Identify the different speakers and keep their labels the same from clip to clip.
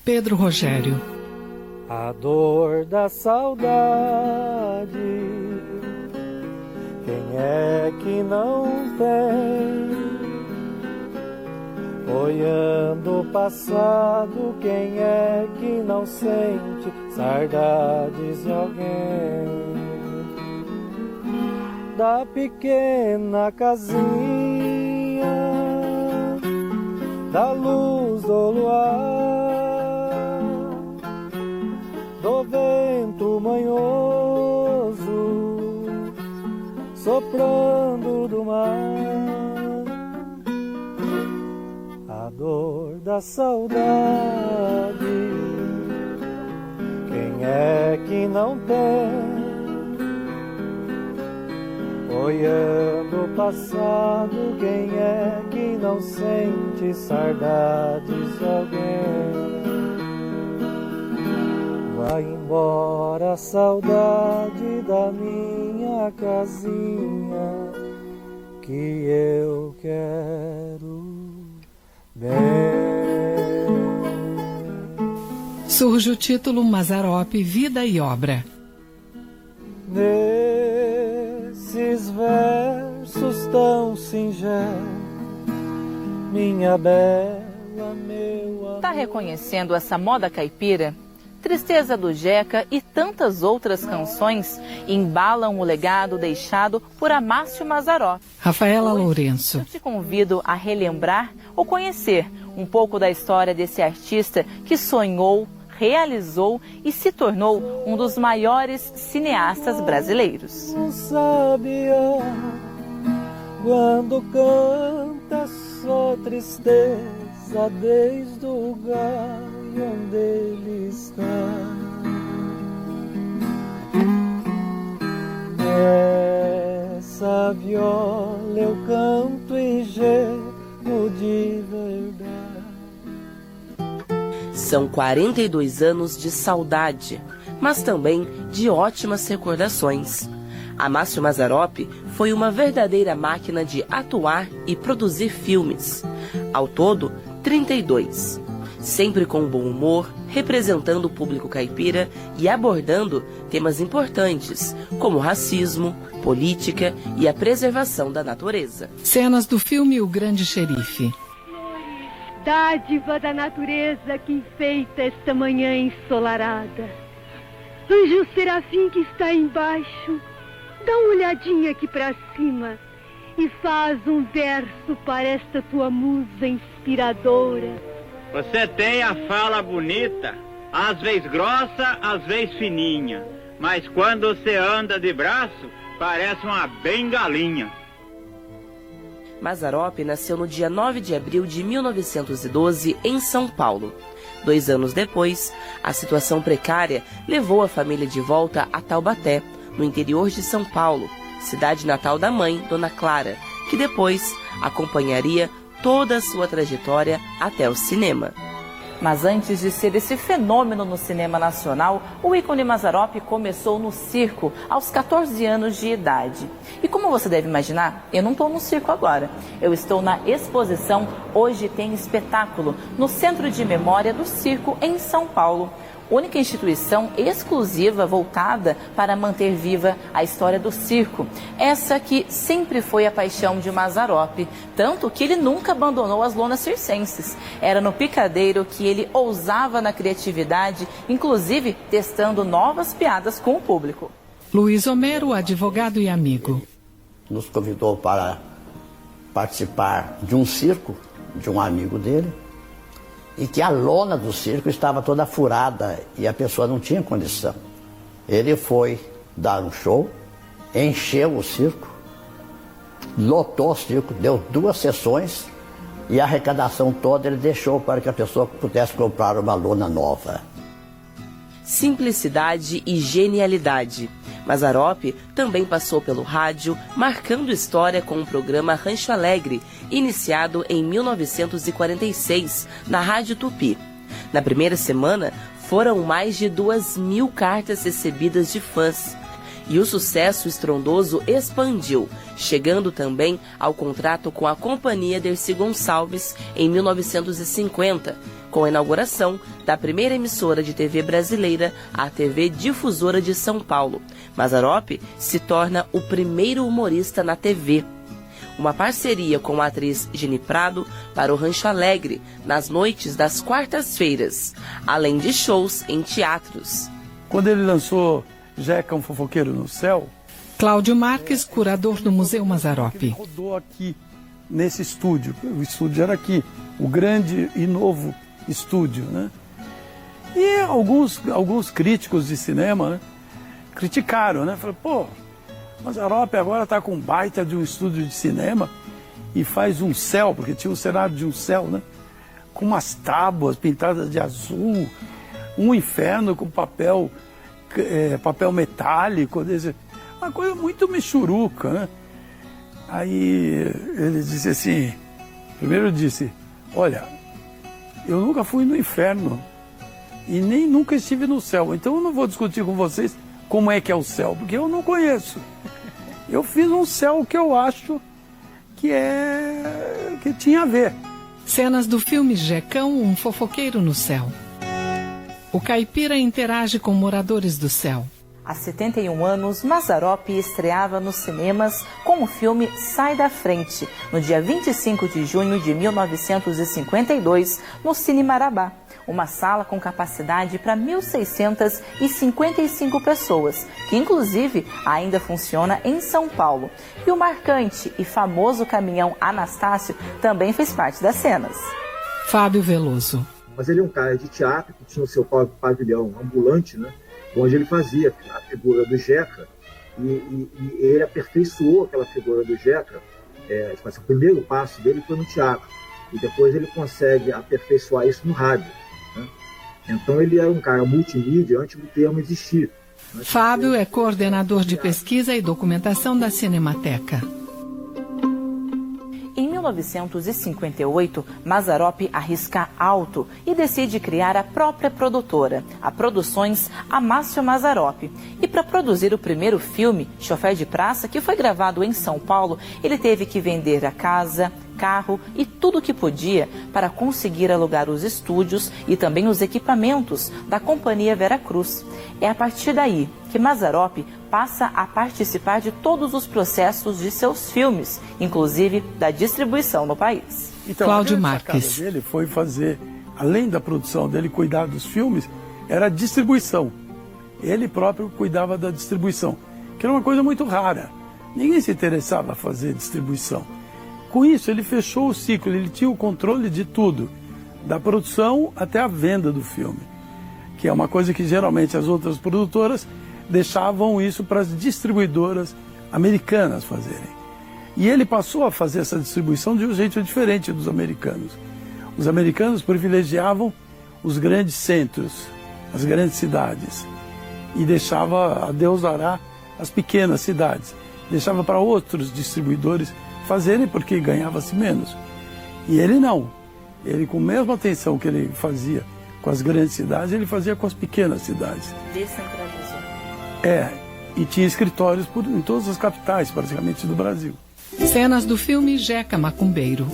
Speaker 1: Pedro Rogério.
Speaker 2: A dor da saudade, quem é que não tem? Olhando o passado, quem é que não sente saudades de alguém? Da pequena casinha, da luz do luar, do vento manhoso soprando do mar. A dor da saudade, quem é que não tem? Olhando o passado, quem é que não sente saudades de alguém? Vai embora a saudade da minha casinha, que eu quero bem.
Speaker 1: Surge o título Mazzaropi, Vida e Obra.
Speaker 2: Nesses versos tão singelos, minha bela, meu amor.
Speaker 3: Tá reconhecendo essa moda caipira? Tristeza do Jeca e tantas outras canções embalam o legado deixado por Amácio Mazzaropi.
Speaker 1: Rafaela Lourenço.
Speaker 3: Eu te convido a relembrar ou conhecer um pouco da história desse artista que sonhou, realizou e se tornou um dos maiores cineastas brasileiros.
Speaker 2: Não sabia quando canta sua tristeza desde o lugar onde ele está. Nessa viola eu canto engenho de verdade.
Speaker 4: São 42 anos de saudade, mas também de ótimas recordações. Amácio Mazzaropi foi uma verdadeira máquina de atuar e produzir filmes. Ao todo, 32. Sempre com bom humor, representando o público caipira e abordando temas importantes, como racismo, política e a preservação da natureza.
Speaker 1: Cenas do filme O Grande Xerife.
Speaker 5: Dádiva da natureza que enfeita esta manhã ensolarada. Anjo serafim que está embaixo, dá uma olhadinha aqui pra cima e faz um verso para esta tua musa inspiradora.
Speaker 6: Você tem a fala bonita, às vezes grossa, às vezes fininha, mas quando você anda de braço, parece uma bengalinha.
Speaker 4: Mazzaropi nasceu no dia 9 de abril de 1912 em São Paulo. 2 anos depois, a situação precária levou a família de volta a Taubaté, no interior de São Paulo, cidade natal da mãe, Dona Clara, que depois acompanharia toda a sua trajetória até o cinema.
Speaker 3: Mas antes de ser esse fenômeno no cinema nacional, o ícone Mazzaropi começou no circo aos 14 anos de idade. E como você deve imaginar, eu não estou no circo agora. Eu estou na exposição Hoje Tem Espetáculo, no Centro de Memória do Circo, em São Paulo. Única instituição exclusiva voltada para manter viva a história do circo. Essa que sempre foi a paixão de Mazzaropi, tanto que ele nunca abandonou as lonas circenses. Era no picadeiro que ele ousava na criatividade, inclusive testando novas piadas com o público.
Speaker 1: Luiz Homero, advogado e amigo.
Speaker 7: Nos convidou para participar de um circo de um amigo dele, e que a lona do circo estava toda furada e a pessoa não tinha condição. Ele foi dar um show, encheu o circo, lotou o circo, deu 2 sessões e a arrecadação toda ele deixou para que a pessoa pudesse comprar uma lona nova.
Speaker 4: Simplicidade e genialidade. Mazzaropi também passou pelo rádio, marcando história com o programa Rancho Alegre, iniciado em 1946, na Rádio Tupi. Na primeira semana, foram mais de 2.000 cartas recebidas de fãs. E o sucesso estrondoso expandiu, chegando também ao contrato com a Companhia Dercy Gonçalves em 1950, com a inauguração da primeira emissora de TV brasileira, a TV Difusora de São Paulo. Mazzaropi se torna o primeiro humorista na TV. Uma parceria com a atriz Geni Prado para o Rancho Alegre, nas noites das quartas-feiras, além de shows em teatros.
Speaker 2: Quando ele lançou Jeca, um fofoqueiro no céu...
Speaker 1: Cláudio Marques, curador do Museu Mazzaropi.
Speaker 2: Ele rodou aqui, nesse estúdio. O estúdio era aqui, o grande e novo estúdio, né? E alguns críticos de cinema, né, criticaram, né? Falaram, pô, Mazzaropi agora está com um baita de um estúdio de cinema e faz um céu, porque tinha um cenário de um céu, né? Com umas tábuas pintadas de azul, um inferno com papel metálico, uma coisa muito michuruca, né? Aí ele disse assim, primeiro disse, olha, eu nunca fui no inferno e nem nunca estive no céu, então eu não vou discutir com vocês como é que é o céu, porque eu não conheço. Eu fiz um céu que eu acho que tinha a ver.
Speaker 1: Cenas do filme Jecão, um fofoqueiro no céu. O caipira interage com moradores do céu.
Speaker 3: Há 71 anos, Mazzaropi estreava nos cinemas com o filme Sai da Frente, no dia 25 de junho de 1952, no Cine Marabá, uma sala com capacidade para 1.655 pessoas, que inclusive ainda funciona em São Paulo. E o marcante e famoso caminhão Anastácio também fez parte das cenas.
Speaker 1: Fábio Veloso.
Speaker 8: Mas ele é um cara de teatro que tinha o seu pavilhão ambulante, né? Onde ele fazia a figura do Jeca, e ele aperfeiçoou aquela figura do Jeca. O primeiro passo dele foi no teatro, e depois ele consegue aperfeiçoar isso no rádio, né? Então ele era um cara multimídia antes do termo existir.
Speaker 1: Fábio é coordenador de pesquisa e documentação da Cinemateca.
Speaker 3: Em 1958, Mazzaropi arrisca alto e decide criar a própria produtora, a Produções Amácio Mazzaropi. E para produzir o primeiro filme, Chofer de Praça, que foi gravado em São Paulo, ele teve que vender a casa, carro e tudo o que podia para conseguir alugar os estúdios e também os equipamentos da Companhia Veracruz. É a partir daí que Mazzaropi passa a participar de todos os processos de seus filmes, inclusive da distribuição no país.
Speaker 2: Então,
Speaker 1: Cláudio
Speaker 2: a
Speaker 1: Marques.
Speaker 2: sacada dele foi fazer, além da produção dele, cuidar dos filmes, era a distribuição. Ele próprio cuidava da distribuição, que era uma coisa muito rara. Ninguém se interessava a fazer distribuição. Com isso, ele fechou o ciclo, ele tinha o controle de tudo, da produção até a venda do filme, que é uma coisa que geralmente as outras produtoras deixavam isso para as distribuidoras americanas fazerem. E ele passou a fazer essa distribuição de um jeito diferente dos americanos. Os americanos privilegiavam os grandes centros, as grandes cidades, e deixava, a Deus dará, as pequenas cidades. Deixava para outros distribuidores fazerem porque ganhava-se menos. E ele não. Ele, com a mesma atenção que ele fazia com as grandes cidades, ele fazia com as pequenas cidades.
Speaker 3: Descentralizou.
Speaker 2: E tinha escritórios em todas as capitais, praticamente, do Brasil.
Speaker 1: Cenas do filme Jeca Macumbeiro.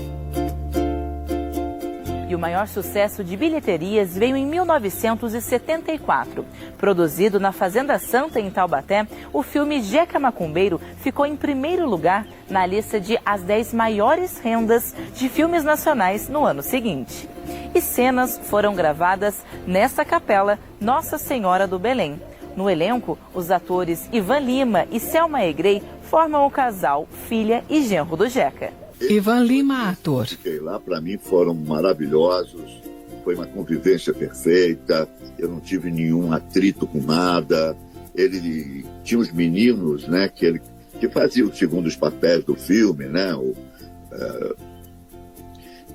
Speaker 3: E o maior sucesso de bilheterias veio em 1974. Produzido na Fazenda Santa, em Taubaté, o filme Jeca Macumbeiro ficou em primeiro lugar na lista de as 10 maiores rendas de filmes nacionais no ano seguinte. E cenas foram gravadas nesta capela Nossa Senhora do Belém. No elenco, os atores Ivan Lima e Selma Egrey formam o casal filha e genro do Jeca.
Speaker 1: Ivan Lima, ator.
Speaker 9: Fiquei lá, para mim foram maravilhosos, foi uma convivência perfeita, eu não tive nenhum atrito com nada. Ele tinha os meninos, né, que faziam os segundos papéis do filme, né,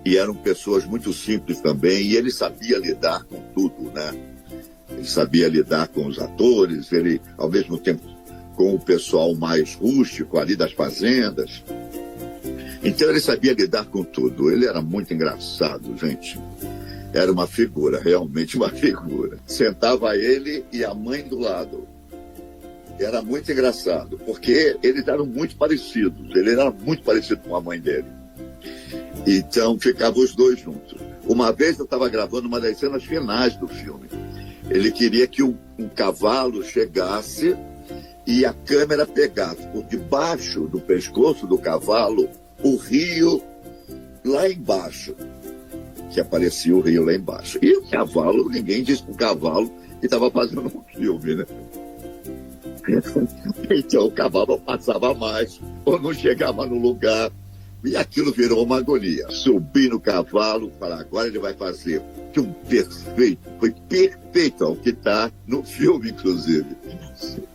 Speaker 9: e eram pessoas muito simples também, e ele sabia lidar com tudo, né? Ele sabia lidar com os atores, ele, ao mesmo tempo, com o pessoal mais rústico ali das fazendas. Então ele sabia lidar com tudo. Ele era muito engraçado, gente. Era uma figura, realmente uma figura. Sentava ele e a mãe do lado. Era muito engraçado, porque eles eram muito parecidos. Ele era muito parecido com a mãe dele. Então, ficavam os dois juntos. Uma vez eu estava gravando uma das cenas finais do filme. Ele queria que um cavalo chegasse e a câmera pegasse por debaixo do pescoço do cavalo o rio lá embaixo. Que aparecia o rio lá embaixo. E o cavalo, ninguém disse para o cavalo que estava fazendo um filme, né? Então o cavalo passava mais, ou não chegava no lugar. E aquilo virou uma agonia. Subi no cavalo, falei, agora ele vai fazer. Que um perfeito, foi perfeito ao que está no filme, inclusive.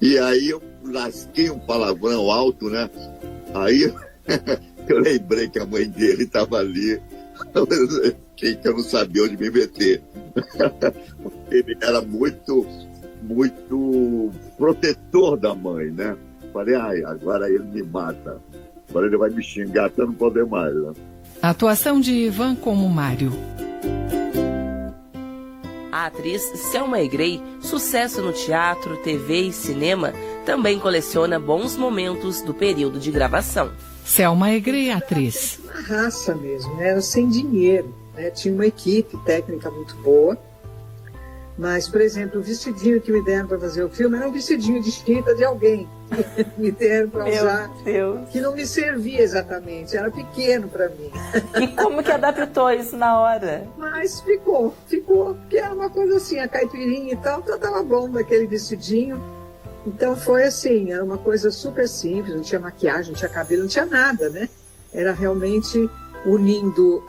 Speaker 9: E aí eu lasquei um palavrão alto, né? Aí eu lembrei que a mãe dele estava ali, que eu não sabia onde me meter. Ele era muito protetor da mãe, né? Falei, agora ele me mata. Agora ele vai me xingar até não poder mais, né?
Speaker 1: A atuação de Ivan como Mário.
Speaker 4: A atriz Selma Egrey, sucesso no teatro, TV e cinema, também coleciona bons momentos do período de gravação.
Speaker 1: Selma Egrey, atriz.
Speaker 10: Uma raça mesmo, né? Era sem dinheiro, né? Tinha uma equipe técnica muito boa. Mas, por exemplo, o vestidinho que me deram para fazer o filme era um vestidinho de chita de alguém. Me deram para usar, que não me servia exatamente, era pequeno para mim.
Speaker 3: E como que adaptou isso na hora?
Speaker 10: Mas ficou, porque era uma coisa assim, a caipirinha e tal, então tava bom daquele vestidinho. Então foi assim, era uma coisa super simples, não tinha maquiagem, não tinha cabelo, não tinha nada, né? Era realmente unindo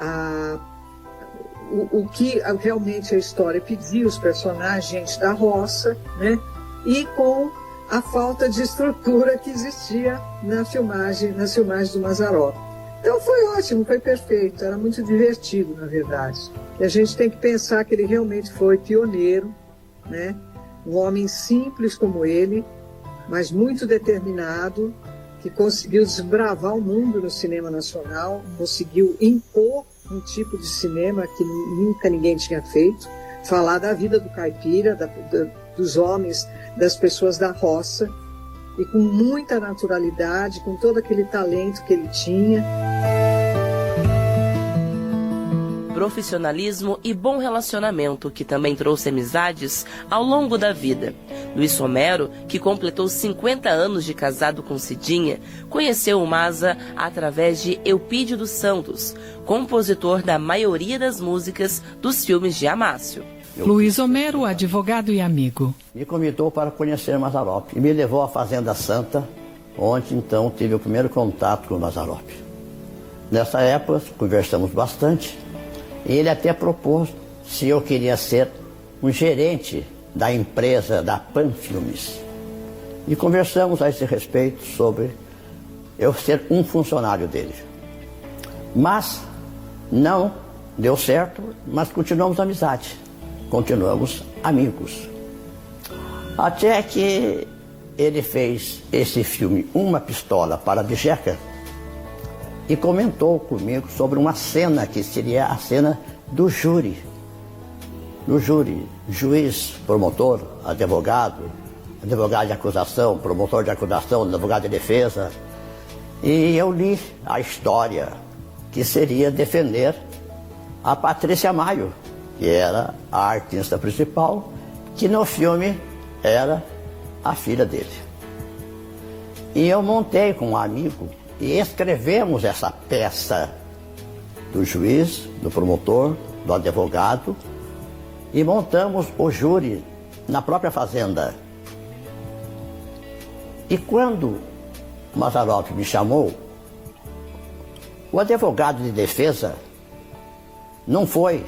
Speaker 10: o que realmente a história pedia, os personagens, gente da roça, né? E com a falta de estrutura que existia nas filmagens do Mazzaropi. Então foi ótimo, foi perfeito, era muito divertido, na verdade. E a gente tem que pensar que ele realmente foi pioneiro, né? Um homem simples como ele, mas muito determinado, que conseguiu desbravar o mundo no cinema nacional, conseguiu impor um tipo de cinema que nunca ninguém tinha feito, falar da vida do caipira, dos homens, das pessoas da roça, e com muita naturalidade, com todo aquele talento que ele tinha.
Speaker 4: Profissionalismo e bom relacionamento, que também trouxe amizades ao longo da vida. Luiz Romero, que completou 50 anos de casado com Cidinha, conheceu o Mazza através de Eupídio dos Santos, compositor da maioria das músicas dos filmes de Amácio.
Speaker 1: Luiz Romero, advogado e amigo.
Speaker 7: Me convidou para conhecer Mazzaropi e me levou à Fazenda Santa, onde então tive o primeiro contato com o Mazzaropi. Nessa época conversamos bastante e ele até propôs se eu queria ser um gerente da empresa da Pan Filmes. E conversamos a esse respeito sobre eu ser um funcionário dele. Mas não deu certo, mas continuamos amizade. Continuamos amigos. Até que ele fez esse filme Uma Pistola para Djeca e comentou comigo sobre uma cena que seria a cena do júri. Do júri, juiz, promotor, advogado de acusação, promotor de acusação, advogado de defesa. E eu li a história que seria defender a Patrícia Maio, que era a artista principal, que no filme era a filha dele. E eu montei com um amigo e escrevemos essa peça do juiz, do promotor, do advogado, e montamos o júri na própria fazenda. E quando o Mazzaropi me chamou, o advogado de defesa não foi,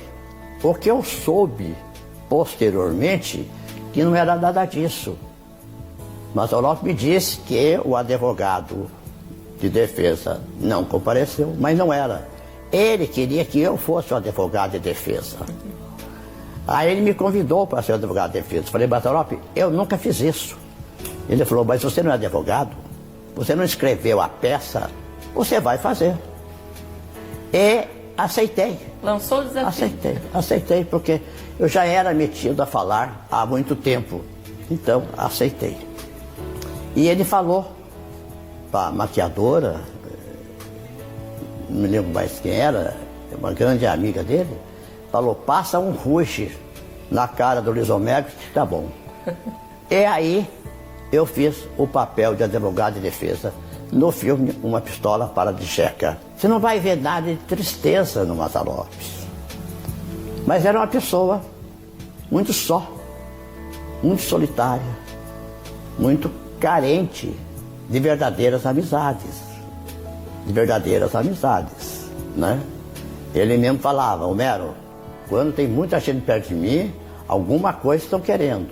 Speaker 7: porque eu soube posteriormente que não era nada disso. Mazzaropi me disse que o advogado de defesa não compareceu, mas não era. Ele queria que eu fosse o advogado de defesa. Aí ele me convidou para ser o advogado de defesa. Falei, Mazzaropi, eu nunca fiz isso. Ele falou, mas você não é advogado? Você não escreveu a peça? Você vai fazer. E aceitei.
Speaker 3: Lançou o desafio.
Speaker 7: Aceitei, porque eu já era metido a falar há muito tempo. Então, aceitei. E ele falou para a maquiadora, não me lembro mais quem era, uma grande amiga dele, falou, passa um ruge na cara do Luiz Homero que tá bom. E aí eu fiz o papel de advogado de defesa no filme Uma Pistola para de Checa. Você não vai ver nada de tristeza no Mazzaropi. Mas era uma pessoa muito só, muito solitária, muito carente de verdadeiras amizades. Né? Ele mesmo falava, Homero, quando tem muita gente perto de mim, alguma coisa estão querendo.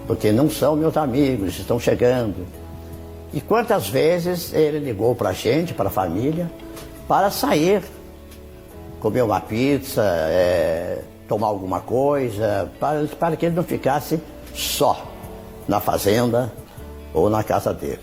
Speaker 7: Porque não são meus amigos, estão chegando. E quantas vezes ele ligou para a gente, para a família, para sair, comer uma pizza, tomar alguma coisa, para que ele não ficasse só na fazenda ou na casa dele.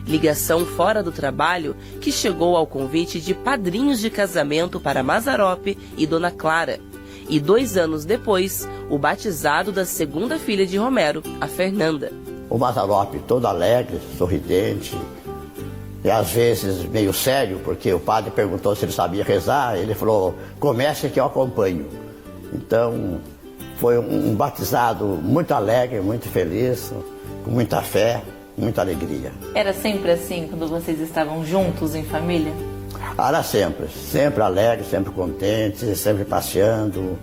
Speaker 4: Ligação fora do trabalho que chegou ao convite de padrinhos de casamento para Mazzaropi e Dona Clara. E 2 anos depois, o batizado da segunda filha de Romero, a Fernanda.
Speaker 7: O Mazzaropi todo alegre, sorridente, e às vezes meio sério, porque o padre perguntou se ele sabia rezar, ele falou, comece que eu acompanho. Então, foi um batizado muito alegre, muito feliz, com muita fé, muita alegria.
Speaker 3: Era sempre assim, quando vocês estavam juntos em família?
Speaker 7: Era sempre alegre, sempre contente, sempre passeando,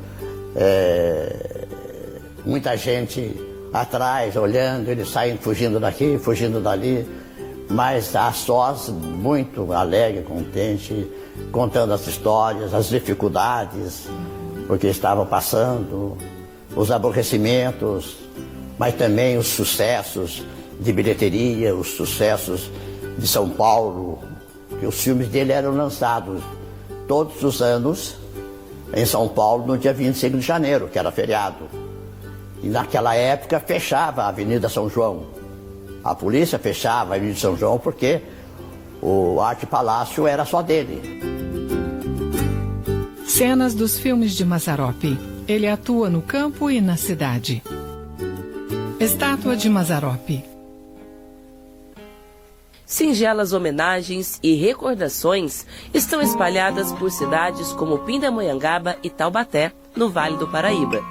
Speaker 7: muita gente atrás, olhando, eles saem fugindo daqui, fugindo dali, mas a sós muito alegre, contente, contando as histórias, as dificuldades, porque estavam passando, os aborrecimentos, mas também os sucessos de bilheteria, os sucessos de São Paulo, que os filmes dele eram lançados todos os anos em São Paulo no dia 25 de janeiro, que era feriado. E naquela época fechava a Avenida São João. A polícia fechava a Avenida São João porque o Arte Palácio era só dele.
Speaker 1: Cenas dos filmes de Mazzaropi. Ele atua no campo e na cidade. Estátua de Mazzaropi.
Speaker 4: Singelas homenagens e recordações estão espalhadas por cidades como Pindamonhangaba e Taubaté, no Vale do Paraíba.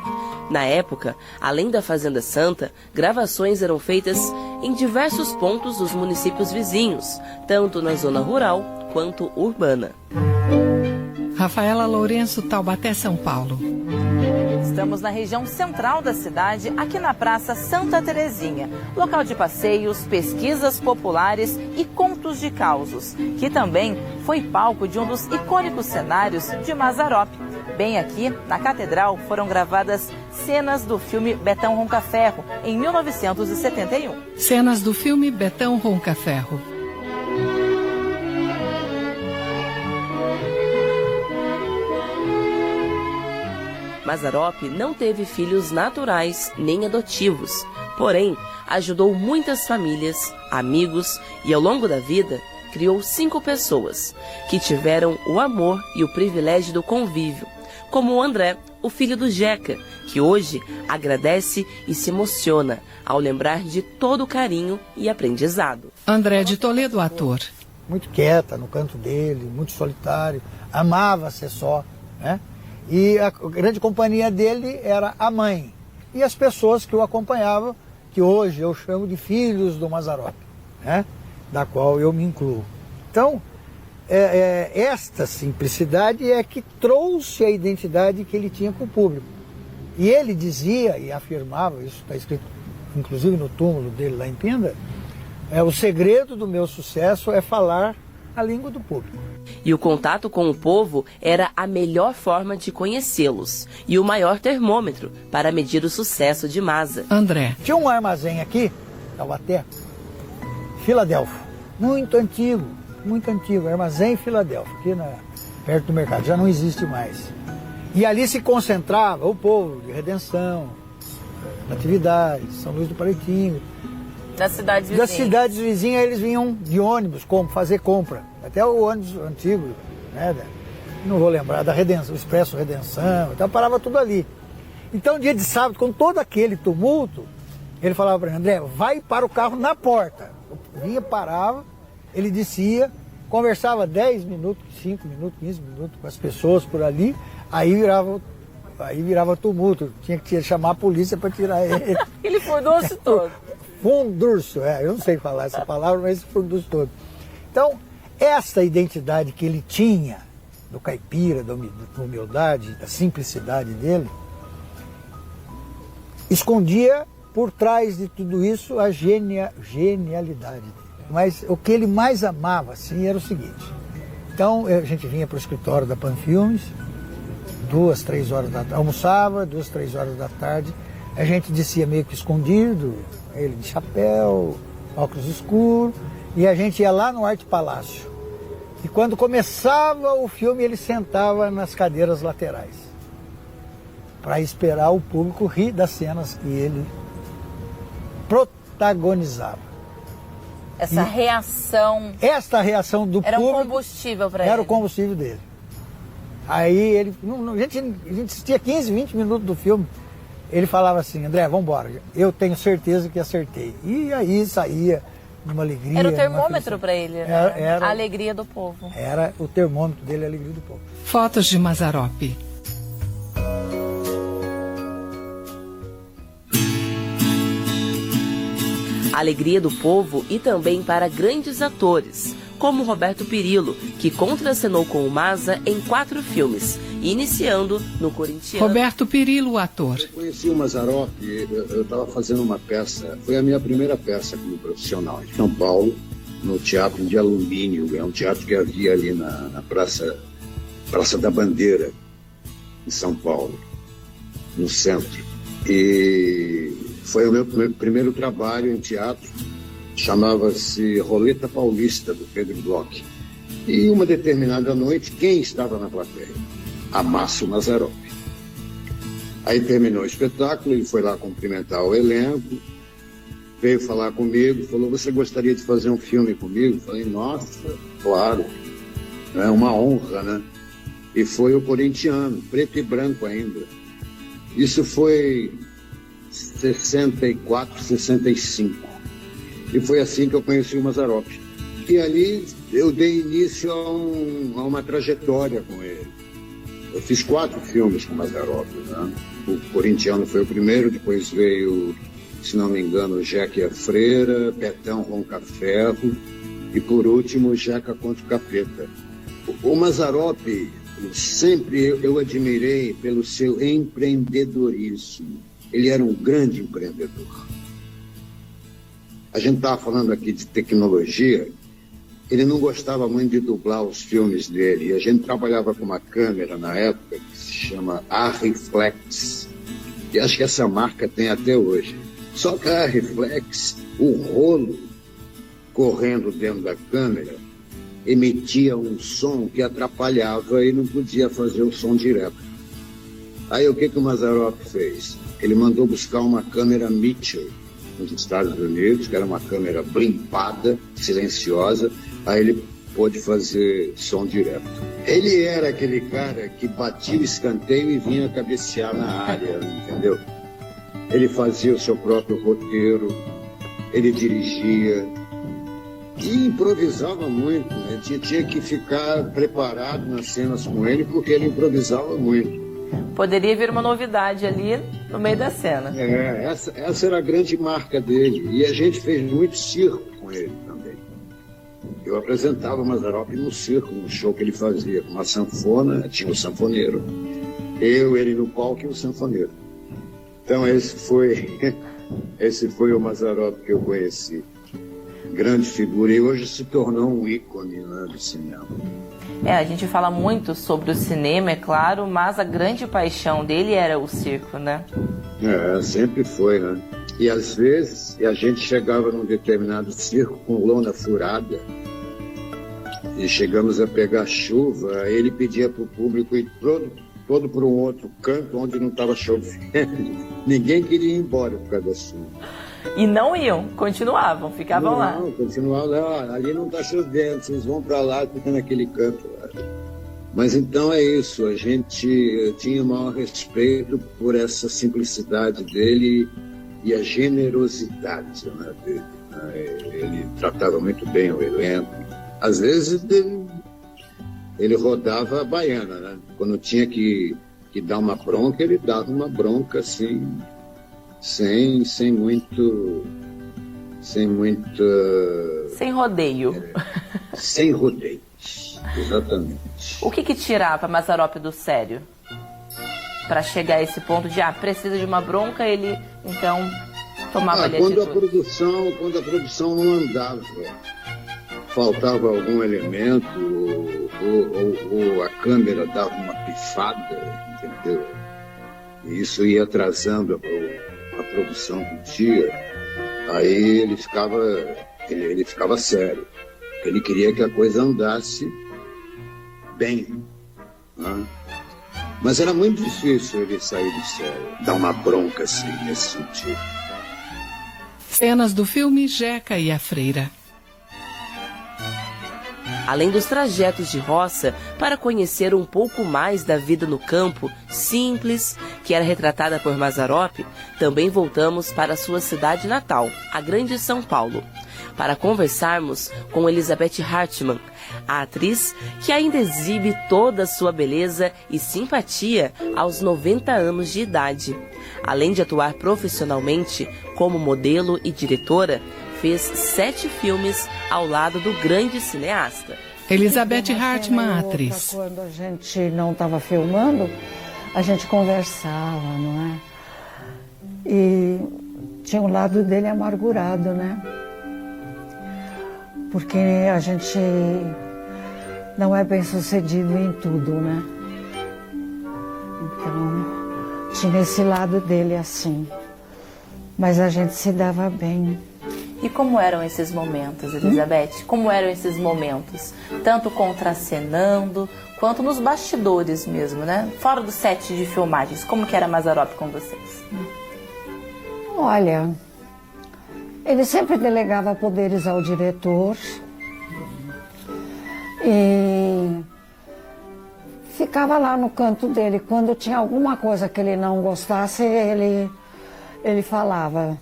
Speaker 4: Na época, além da Fazenda Santa, gravações eram feitas em diversos pontos dos municípios vizinhos, tanto na zona rural quanto urbana.
Speaker 1: Rafaela Lourenço, Taubaté, São Paulo.
Speaker 3: Estamos na região central da cidade, aqui na Praça Santa Terezinha, local de passeios, pesquisas populares e contos de causos, que também foi palco de um dos icônicos cenários de Mazzaropi. Bem aqui, na Catedral, foram gravadas cenas do filme Betão Roncaferro, em 1971.
Speaker 1: Cenas do filme Betão Roncaferro.
Speaker 4: Mazzaropi não teve filhos naturais nem adotivos, porém ajudou muitas famílias, amigos e ao longo da vida criou 5 pessoas que tiveram o amor e o privilégio do convívio, como o André, o filho do Jeca, que hoje agradece e se emociona ao lembrar de todo o carinho e aprendizado.
Speaker 1: André de Toledo, ator.
Speaker 11: Muito quieta no canto dele, muito solitário, amava ser só, né? E a grande companhia dele era a mãe e as pessoas que o acompanhavam, que hoje eu chamo de filhos do Mazzaropi, né? Da qual eu me incluo. Então, esta simplicidade é que trouxe a identidade que ele tinha com o público. E ele dizia e afirmava, isso está escrito inclusive no túmulo dele lá em Pinda, o segredo do meu sucesso é falar a língua do público.
Speaker 4: E o contato com o povo era a melhor forma de conhecê-los e o maior termômetro para medir o sucesso de Mazza.
Speaker 1: André.
Speaker 11: Tinha um armazém aqui, Taubaté, Filadélfia, muito antigo, armazém Filadélfia, aqui perto do mercado, já não existe mais. E ali se concentrava o povo de Redenção, Natividade, São Luís do Paraitinga.
Speaker 3: Das cidades vizinhas.
Speaker 11: Das cidades vizinhas eles vinham de ônibus fazer compra. Até o ônibus antigo, né? Não vou lembrar, da Redenção, o Expresso Redenção, então parava tudo ali. Então dia de sábado, com todo aquele tumulto, ele falava para mim, André, vai para o carro na porta. Eu vinha, parava, ele descia, conversava 10 minutos, 5 minutos, 15 minutos com as pessoas por ali, aí virava tumulto, tinha que chamar a polícia para tirar ele.
Speaker 3: Ele furdou-se todo.
Speaker 11: Fundurso, eu não sei falar essa palavra, mas furdurso todo. Então, essa identidade que ele tinha, do caipira, da humildade, da simplicidade dele, escondia por trás de tudo isso a genialidade dele. Mas o que ele mais amava, assim, era o seguinte. Então, a gente vinha para o escritório da Panfilmes, 2, 3 horas da tarde, almoçava, 2, 3 horas da tarde, a gente descia meio que escondido, ele de chapéu, óculos escuros, e a gente ia lá no Arte Palácio. E quando começava o filme, ele sentava nas cadeiras laterais, para esperar o público rir das cenas que ele protagonizava.
Speaker 3: Essa reação...
Speaker 11: Esta reação do
Speaker 3: era
Speaker 11: público...
Speaker 3: Era um combustível para ele.
Speaker 11: Era o combustível dele. Aí ele... a gente assistia 15, 20 minutos do filme. Ele falava assim, André, vamos embora. Eu tenho certeza que acertei. E aí saía numa alegria...
Speaker 3: Era o termômetro para ele, né?
Speaker 11: Era
Speaker 3: a alegria do povo.
Speaker 11: Era o termômetro dele, a alegria do povo.
Speaker 1: Fotos de Mazzaropi.
Speaker 4: Alegria do povo e também para grandes atores, como Roberto Pirillo, que contracenou com o Mazza em 4 filmes, iniciando no Corintiano.
Speaker 1: Roberto Pirillo, ator.
Speaker 12: Eu conheci o Mazzaropi, eu estava fazendo uma peça, foi a minha primeira peça como profissional, em São Paulo, no Teatro de Alumínio, é um teatro que havia ali na Praça da Bandeira, em São Paulo, no centro. E foi o meu primeiro trabalho em teatro, chamava-se Roleta Paulista, do Pedro Bloch. E uma determinada noite, quem estava na plateia? Márcio Mazzaropi. Aí terminou o espetáculo, ele foi lá cumprimentar o elenco, veio falar comigo, falou, você gostaria de fazer um filme comigo? Falei, nossa, claro, é uma honra, né? E foi o Corintiano, preto e branco ainda. Isso foi 64, 65. E foi assim que eu conheci o Mazzaropi. E ali eu dei início a uma trajetória com ele. Eu fiz 4 filmes com o Mazzaropi, né? O Corintiano foi o primeiro, depois veio, se não me engano, Jeca e a Freira, Betão Roncaferro e, por último, Jeca contra o Capeta. O Mazzaropi, sempre eu admirei pelo seu empreendedorismo. Ele era um grande empreendedor. A gente estava falando aqui de tecnologia, ele não gostava muito de dublar os filmes dele, e a gente trabalhava com uma câmera na época que se chama Arriflex, e acho que essa marca tem até hoje. Só que a Arriflex, o rolo correndo dentro da câmera, emitia um som que atrapalhava e não podia fazer o som direto. Aí o que o Mazzaropi fez? Ele mandou buscar uma câmera Mitchell nos Estados Unidos, que era uma câmera blimpada, silenciosa, aí ele pôde fazer som direto. Ele era aquele cara que batia o escanteio e vinha cabecear na área, entendeu? Ele fazia o seu próprio roteiro, ele dirigia e improvisava muito, né? Tinha que ficar preparado nas cenas com ele, porque ele improvisava muito.
Speaker 3: Poderia vir uma novidade ali no meio da cena.
Speaker 12: Essa era a grande marca dele. E a gente fez muito circo com ele também. Eu apresentava o Mazzaropi no circo, no show que ele fazia. Com uma sanfona, tinha o sanfoneiro. Ele no palco e o sanfoneiro. Então esse foi o Mazzaropi que eu conheci. Grande figura. E hoje se tornou um ícone, né, do cinema.
Speaker 3: A gente fala muito sobre o cinema, é claro, mas a grande paixão dele era o circo, né?
Speaker 12: Sempre foi, né? E às vezes a gente chegava num determinado circo com lona furada e chegamos a pegar chuva, aí ele pedia para o público ir todo para um outro canto onde não estava chovendo. Ninguém queria ir embora por causa da chuva.
Speaker 3: E não iam, continuavam, ficavam lá.
Speaker 12: Não, continuavam, ali não está chovendo, vocês vão para lá, fica naquele canto lá. Mas então é isso, a gente tinha o maior respeito por essa simplicidade dele e a generosidade, né, dele. Ele tratava muito bem o elenco. Às vezes ele rodava a baiana, né? Quando tinha que dar uma bronca, ele dava uma bronca assim, sem
Speaker 3: rodeio.
Speaker 12: Sem rodeios, exatamente.
Speaker 3: O que tirava Mazzaropi do sério? Para chegar a esse ponto de, precisa de uma bronca, ele, então, tomava ali
Speaker 12: quando
Speaker 3: atitude.
Speaker 12: Quando a produção não andava, faltava algum elemento, ou a câmera dava uma pifada, entendeu? E isso ia atrasando a produção do dia. Aí ele ficava sério. Ele queria que a coisa andasse bem, né? Mas era muito difícil ele sair do sério, dar uma bronca assim, nesse sentido.
Speaker 1: Cenas do filme Jeca e a Freira.
Speaker 4: Além dos trajetos de roça, para conhecer um pouco mais da vida no campo, simples, que era retratada por Mazzaropi, também voltamos para sua cidade natal, a Grande São Paulo, para conversarmos com Elizabeth Hartmann, a atriz que ainda exibe toda a sua beleza e simpatia aos 90 anos de idade. Além de atuar profissionalmente como modelo e diretora, fez 7 filmes ao lado do grande cineasta.
Speaker 1: Elizabeth Hartmann, atriz.
Speaker 13: Quando a gente não estava filmando, a gente conversava, não é? E tinha um lado dele amargurado, né? Porque a gente não é bem sucedido em tudo, né? Então, tinha esse lado dele assim. Mas a gente se dava bem.
Speaker 3: E como eram esses momentos, Elizabeth? Como eram esses momentos? Tanto contracenando, quanto nos bastidores mesmo, né? Fora do set de filmagens, como que era Mazzaropi com vocês?
Speaker 13: Olha, ele sempre delegava poderes ao diretor e ficava lá no canto dele. Quando tinha alguma coisa que ele não gostasse, ele falava.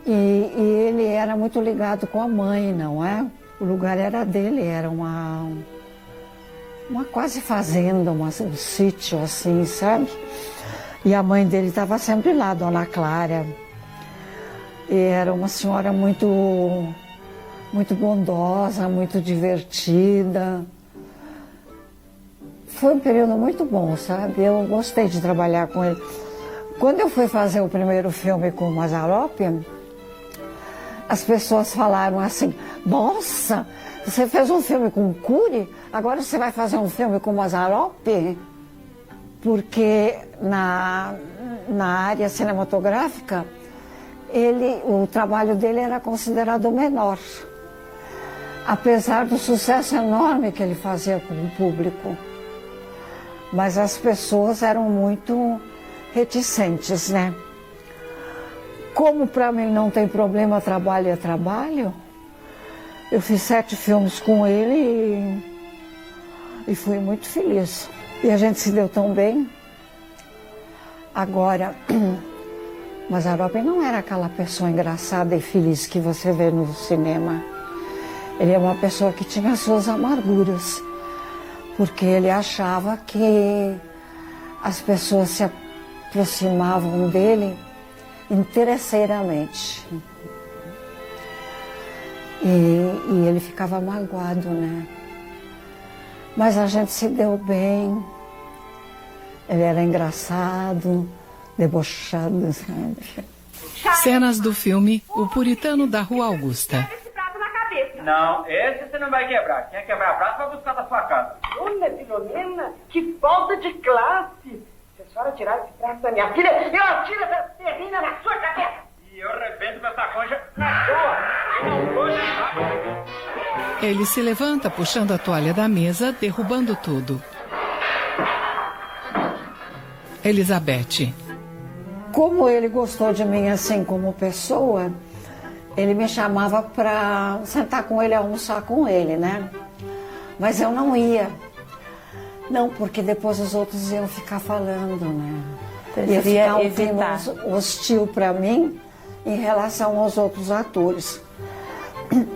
Speaker 13: E ele era muito ligado com a mãe, não é? O lugar era dele, era uma quase fazenda, um sítio assim, sabe? E a mãe dele estava sempre lá, Dona Clara. E era uma senhora muito bondosa, muito divertida. Foi um período muito bom, sabe? Eu gostei de trabalhar com ele. Quando eu fui fazer o primeiro filme com o Mazzaropi, as pessoas falaram assim, nossa, você fez um filme com o Cury, agora você vai fazer um filme com o Mazzaropi? Porque na área cinematográfica, o trabalho dele era considerado menor. Apesar do sucesso enorme que ele fazia com o público. Mas as pessoas eram muito reticentes, né? Como para mim não tem problema, trabalho é trabalho, eu fiz 7 filmes com ele e fui muito feliz. E a gente se deu tão bem. Agora, Mazzaropi não era aquela pessoa engraçada e feliz que você vê no cinema. Ele é uma pessoa que tinha suas amarguras, porque ele achava que as pessoas se aproximavam dele interesseiramente. E ele ficava magoado, né? Mas a gente se deu bem. Ele era engraçado, debochado, sabe?
Speaker 1: Cenas do filme O Puritano da Rua Augusta.
Speaker 6: Não, esse você não vai quebrar. Quem quebrar prato vai buscar da sua casa.
Speaker 14: Dona Filomena, que falta de classe! Se a senhora tirar esse prato da minha filha, eu atiro essa terrina na sua cabeça!
Speaker 6: E eu arrebento com essa concha na sua!
Speaker 1: Ele se levanta puxando a toalha da mesa, derrubando tudo. Elizabeth.
Speaker 13: Como ele gostou de mim assim como pessoa, ele me chamava para sentar com ele, almoçar com ele, né? Mas eu não ia. Não, porque depois os outros iam ficar falando, né? ia ficar um clima hostil para mim em relação aos outros atores.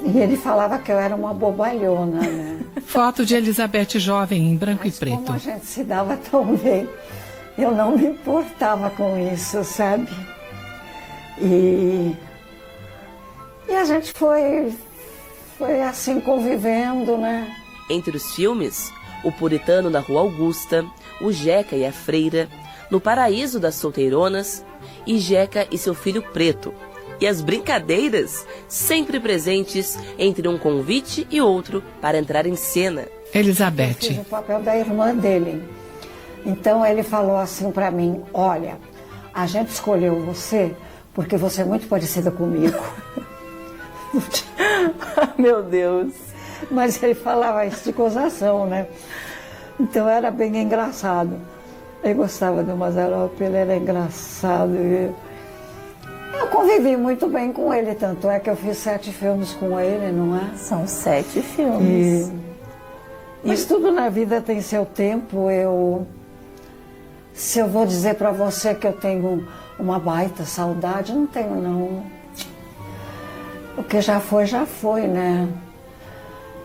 Speaker 13: E ele falava que eu era uma bobalhona, né?
Speaker 1: Foto de Elizabeth jovem em branco e preto.
Speaker 13: Como a gente se dava tão bem, eu não me importava com isso, sabe? E a gente foi assim convivendo, né?
Speaker 4: Entre os filmes, O Puritano na Rua Augusta, O Jeca e a Freira, No Paraíso das Solteironas e Jeca e seu filho Preto. E as brincadeiras sempre presentes entre um convite e outro para entrar em cena.
Speaker 1: Elizabeth.
Speaker 13: Eu fiz o papel da irmã dele. Então ele falou assim para mim, olha, a gente escolheu você porque você é muito parecida comigo.
Speaker 3: Meu Deus.
Speaker 13: Mas ele falava isso de gozação, né? Então era bem engraçado. Eu gostava do Mazzaropi, ele era engraçado. Eu convivi muito bem com ele, tanto é que eu fiz 7 filmes com ele, não é?
Speaker 3: São 7 filmes.
Speaker 13: Mas tudo na vida tem seu tempo. Se eu vou dizer para você que eu tenho uma baita saudade, não tenho não. O que já foi, né?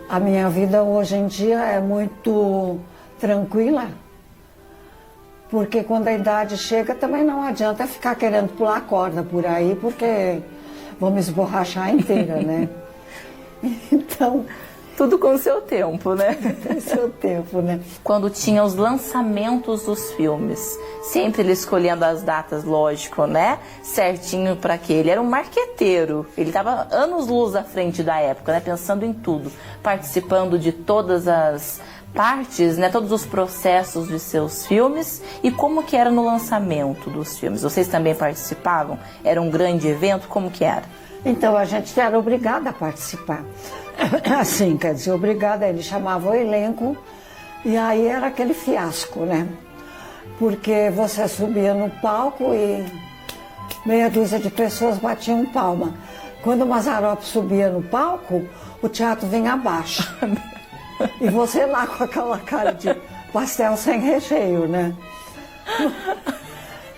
Speaker 13: A minha vida hoje em dia é muito tranquila, porque quando a idade chega também não adianta ficar querendo pular corda por aí, porque vamos esborrachar inteira, né? Então,
Speaker 3: tudo com o seu tempo, né?
Speaker 13: Com o seu tempo, né?
Speaker 3: Quando tinha os lançamentos dos filmes, sempre ele escolhendo as datas, lógico, né? Certinho para que ele era um marqueteiro. Ele estava anos-luz à frente da época, né? Pensando em tudo, participando de todas as partes, né? Todos os processos de seus filmes. E como que era no lançamento dos filmes? Vocês também participavam? Era um grande evento? Como que era?
Speaker 13: Então a gente era obrigada a participar. Assim, quer dizer, obrigada, ele chamava o elenco e aí era aquele fiasco, né? Porque você subia no palco e meia dúzia de pessoas batiam palma. Quando o Mazzaropi subia no palco, o teatro vinha abaixo. E você lá com aquela cara de pastel sem recheio, né?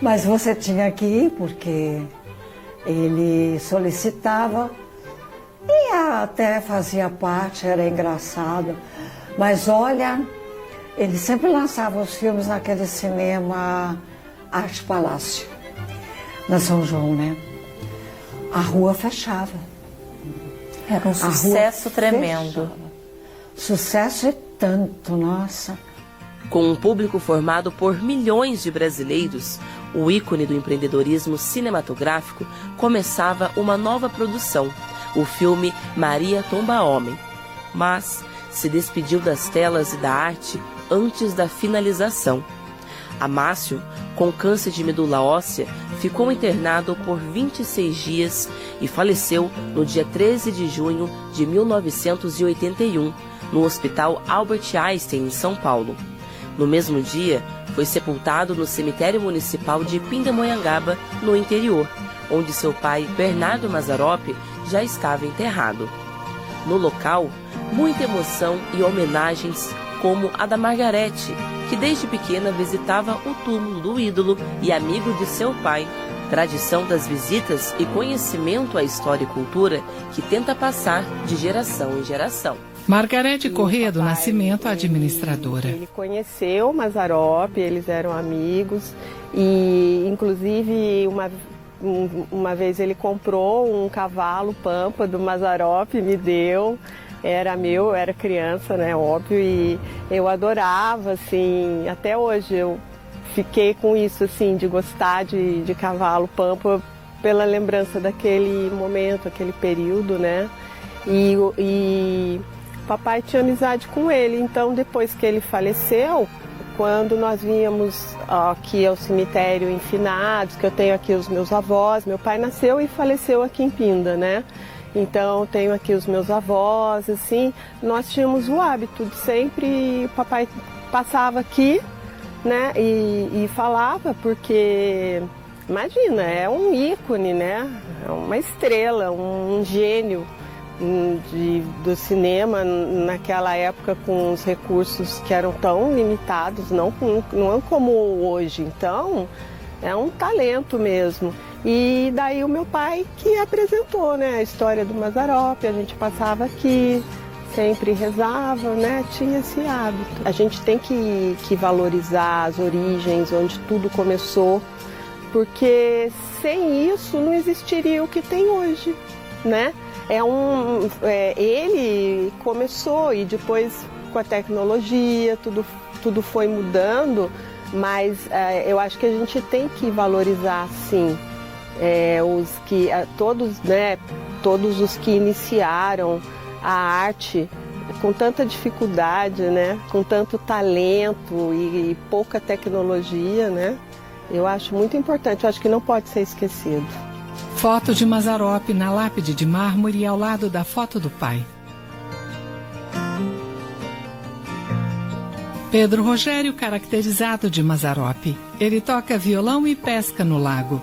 Speaker 13: Mas você tinha que ir porque ele solicitava. E até fazia parte, era engraçado. Mas olha, ele sempre lançava os filmes naquele cinema Arte Palácio, na São João, né? A rua fechava.
Speaker 3: Era um sucesso tremendo.
Speaker 13: Sucesso e tanto, nossa.
Speaker 4: Com um público formado por milhões de brasileiros, o ícone do empreendedorismo cinematográfico começava uma nova produção. O filme Maria Tomba Homem, mas se despediu das telas e da arte antes da finalização. Amácio, com câncer de medula óssea, ficou internado por 26 dias e faleceu no dia 13 de junho de 1981, no Hospital Albert Einstein, em São Paulo. No mesmo dia, foi sepultado no cemitério municipal de Pindamonhangaba, no interior, onde seu pai, Bernardo Mazzaropi, já estava enterrado. No local, muita emoção e homenagens, como a da Margarete, que desde pequena visitava o túmulo do ídolo e amigo de seu pai. Tradição das visitas e conhecimento à história e cultura que tenta passar de geração em geração.
Speaker 1: Margarete Corrêa do Nascimento, administradora.
Speaker 15: Ele conheceu Mazzaropi, eles eram amigos e, inclusive, uma vez ele comprou um cavalo pampa do Mazzaropi, me deu, era meu, eu era criança, né, óbvio, e eu adorava, assim, até hoje eu fiquei com isso, assim, de gostar de cavalo pampa pela lembrança daquele momento, aquele período, né, e papai tinha amizade com ele, então depois que ele faleceu, quando nós vínhamos aqui ao cemitério em Finados, que eu tenho aqui os meus avós, meu pai nasceu e faleceu aqui em Pinda, né? Então tenho aqui os meus avós, assim, nós tínhamos o hábito de sempre, o papai passava aqui, né? E falava, porque, imagina, é um ícone, né? É uma estrela, um gênio do cinema naquela época, com os recursos que eram tão limitados, não como hoje. Então É um talento mesmo. E daí o meu pai que apresentou, né, a história do Mazzaropi, a gente passava aqui, sempre rezava, né, tinha esse hábito. A gente tem que valorizar as origens, onde tudo começou, porque sem isso não existiria o que tem hoje, né? Ele começou e depois com a tecnologia tudo foi mudando, mas eu acho que a gente tem que valorizar sim todos os que iniciaram a arte com tanta dificuldade, né? Com tanto talento e pouca tecnologia, né? Eu acho muito importante, eu acho que não pode ser esquecido.
Speaker 1: Foto de Mazzaropi na lápide de mármore ao lado da foto do pai. Pedro Rogério, caracterizado de Mazzaropi. Ele toca violão e pesca no lago.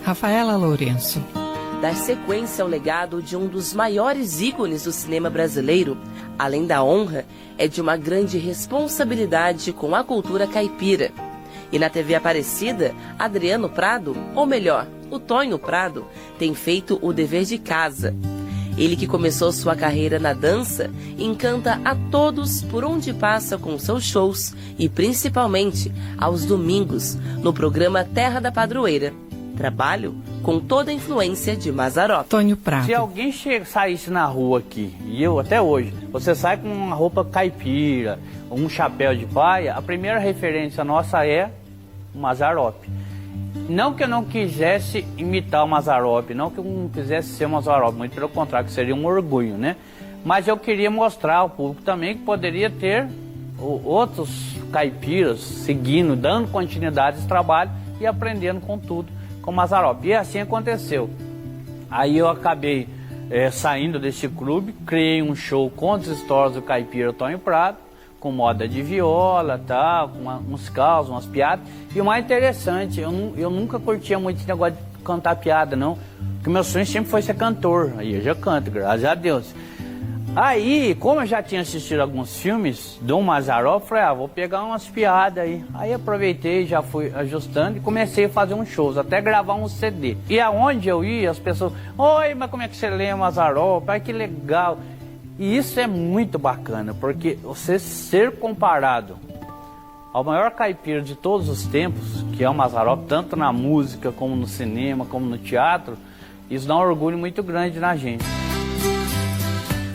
Speaker 1: Rafaela Lourenço.
Speaker 4: Dar sequência ao legado de um dos maiores ícones do cinema brasileiro, além da honra, é de uma grande responsabilidade com a cultura caipira. E na TV Aparecida, Adriano Prado, ou melhor, o Tonho Prado, tem feito o dever de casa. Ele que começou sua carreira na dança, encanta a todos por onde passa com seus shows e principalmente aos domingos, no programa Terra da Padroeira. Trabalho com toda a influência de Mazzaropi.
Speaker 1: Tonho Prado.
Speaker 16: Se alguém saísse na rua aqui, e eu até hoje, você sai com uma roupa caipira, um chapéu de paia, a primeira referência nossa é o Mazzaropi. Não que eu não quisesse imitar o Mazzaropi, não que eu não quisesse ser o Mazzaropi, muito pelo contrário, que seria um orgulho, né? Mas eu queria mostrar ao público também que poderia ter outros caipiras seguindo, dando continuidade a esse trabalho e aprendendo com tudo com o Mazzaropi. E assim aconteceu. Aí eu acabei saindo desse clube, criei um show com as histórias do caipira Tonho Prado, com moda de viola, tá, com uns causos, umas piadas. E o mais interessante, eu nunca curtia muito esse negócio de cantar piada, não. Porque meu sonho sempre foi ser cantor. Aí eu já canto, graças a Deus. Aí, como eu já tinha assistido alguns filmes do Mazzaropi, falei, vou pegar umas piadas aí. Aí aproveitei, já fui ajustando e comecei a fazer uns shows, até gravar um CD. E aonde eu ia, as pessoas, oi, mas como é que você lê Mazzaropi? Ai, que legal. E isso é muito bacana, porque você ser comparado ao maior caipira de todos os tempos, que é o Mazzaropi, tanto na música, como no cinema, como no teatro, isso dá um orgulho muito grande na gente.